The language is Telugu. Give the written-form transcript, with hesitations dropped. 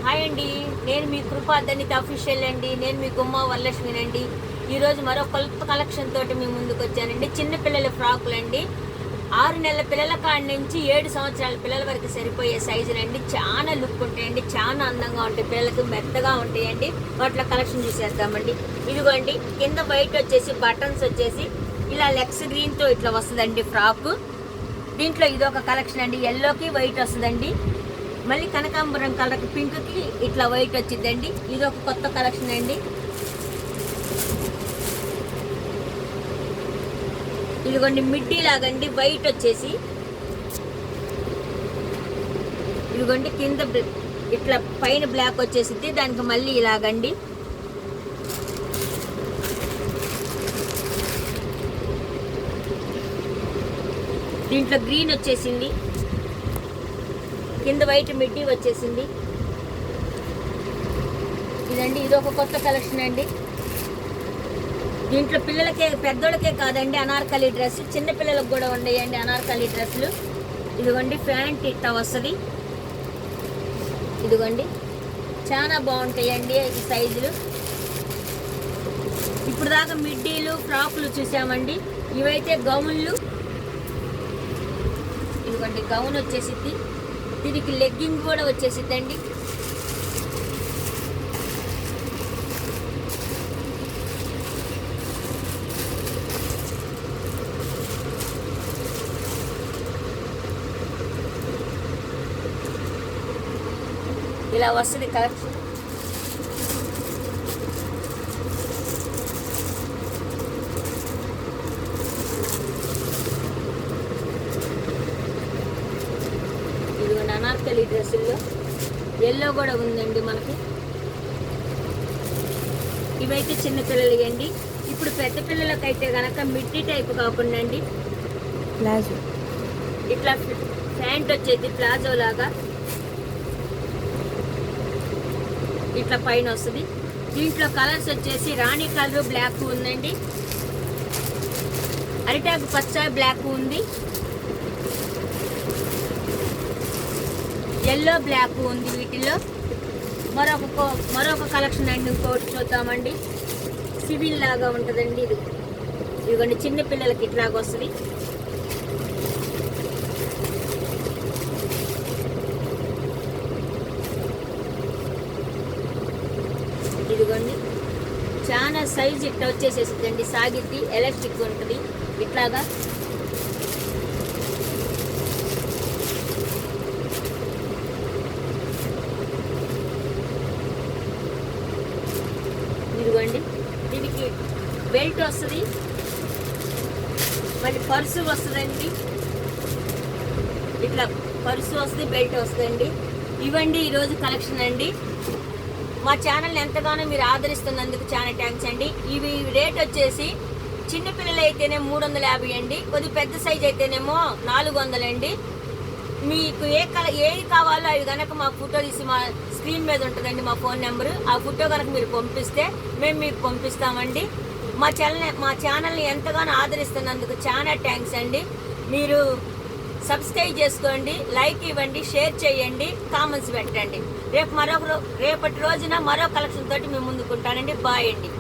హాయ్ అండి, నేను మీ కృపా ధనిత అఫీషియల్ అండి. నేను మీ గుమ్మ వరలక్ష్మినండి. ఈరోజు మరో కొత్త కలెక్షన్ తోటి మీ ముందుకు వచ్చానండి. చిన్నపిల్లల ఫ్రాకులు అండి. 6 నెలల పిల్లల కాడి నుంచి 7 సంవత్సరాల పిల్లల వరకు సరిపోయే సైజులండి. చాలా లుక్ ఉంటాయండి, చాలా అందంగా ఉంటాయి, పిల్లలకు మెత్తగా ఉంటాయండి. వాటిలో కలెక్షన్ చూసేద్దామండి. ఇదిగోండి, కింద వైట్ వచ్చేసి బటన్స్ వచ్చేసి ఇలా లెగ్స్ గ్రీన్తో ఇట్లా వస్తుందండి ఫ్రాక్. దీంట్లో ఇదొక కలెక్షన్ అండి. ఎల్లోకి వైట్ వస్తుందండి. మళ్ళీ కనకాంబరం కలర్ పింక్కి ఇట్లా వైట్ వచ్చిందండి. ఇది ఒక కొత్త కలెక్షన్ అండి. ఇదిగోండి మిడ్డీ లాగండి, వైట్ వచ్చేసి ఇదిగోండి కింద ఇట్లా పైన బ్లాక్ వచ్చేసింది, దానికి మళ్ళీ ఇలాగండి. దీంట్లో గ్రీన్ వచ్చేసింది, కింద వైట్ మిడ్డీ వచ్చేసింది. ఇదండి, ఇది ఒక కొత్త కలెక్షన్ అండి. దీంట్లో పిల్లలకే పెద్దోళ్ళకే కాదండి, అనార్కలి డ్రెస్ చిన్నపిల్లలకు కూడా ఉండేయండి అనార్కలి డ్రెస్సులు. ఇదిగోండి ప్యాంట్ ఇట్లా వస్తుంది. ఇదిగోండి చాలా బాగుంటాయండి ఈ సైజులు. ఇప్పుడు దాకా మిడ్డీలు ఫ్రాకులు చూసామండి. ఇవైతే గౌన్లు. ఇదిగోండి గౌన్ వచ్చేసిద్ది, దీనికి లెగ్గింగ్ కూడా వచ్చేసిద్దండి. ఇలా వస్తుంది కలెక్షన్. అనార్కలి డ్రెస్సుల్లో ఎల్లో కూడా ఉందండి మనకి. ఇవైతే చిన్నపిల్లలు అండి. ఇప్పుడు పెద్ద పిల్లలకైతే కనుక మిడ్డీ టైప్ కాకుండా అండి ప్లాజో ఇట్లా ప్యాంట్ వచ్చేది ప్లాజో లాగా ఇట్లా పైన వస్తుంది. దీంట్లో కలర్స్ వచ్చేసి రాణి కలర్ బ్లాక్ ఉందండి, అరిటాకు పచ్చ బ్లాక్ ఉంది, ఎల్లో బ్లాక్ ఉంది. వీటిలో మరొక కలెక్షన్ అండి. ఇంకోటి చూద్దామండి. సివిల్ లాగా ఉంటుందండి. ఇదిగోండి చిన్న పిల్లలకి ఇట్లాగా వస్తుంది. ఇదిగోండి చాలా సైజ్ ఇట్లా వచ్చేసేసిందండి. సాగిద్ది, ఎలాస్టిక్ ఉంటుంది ఇట్లాగా. ఇదిగోండి దీనికి బెల్ట్ వస్తుంది, మళ్ళీ పర్సు వస్తుందండి. ఇట్లా పర్సు వస్తుంది, బెల్ట్ వస్తుందండి. ఇవ్వండి ఈరోజు కలెక్షన్ అండి. మా ఛానల్ని ఎంతగానో మీరు ఆదరిస్తున్నందుకు చాలా థ్యాంక్స్ అండి. ఇవి రేట్ వచ్చేసి చిన్నపిల్లలు అయితేనే 350 అండి, కొద్ది పెద్ద సైజ్ అయితేనేమో 400 అండి. మీకు ఏది కావాలో అవి కనుక మా ఫోటో తీసి మా స్క్రీన్ మీద ఉంటుందండి మా ఫోన్ నెంబరు. ఆ ఫోటో కనుక మీరు పంపిస్తే మేము మీకు పంపిస్తామండి. మా ఛానల్ని ఎంతగానో ఆదరిస్తున్నందుకు చాలా థ్యాంక్స్ అండి. మీరు సబ్స్క్రైబ్ చేసుకోండి, లైక్ ఇవ్వండి, షేర్ చేయండి, కామెంట్స్ పెట్టండి. రేపటి రోజున మరో కలెక్షన్ తోటి మేము ముందుకుంటానండి. బాయ్ అండి.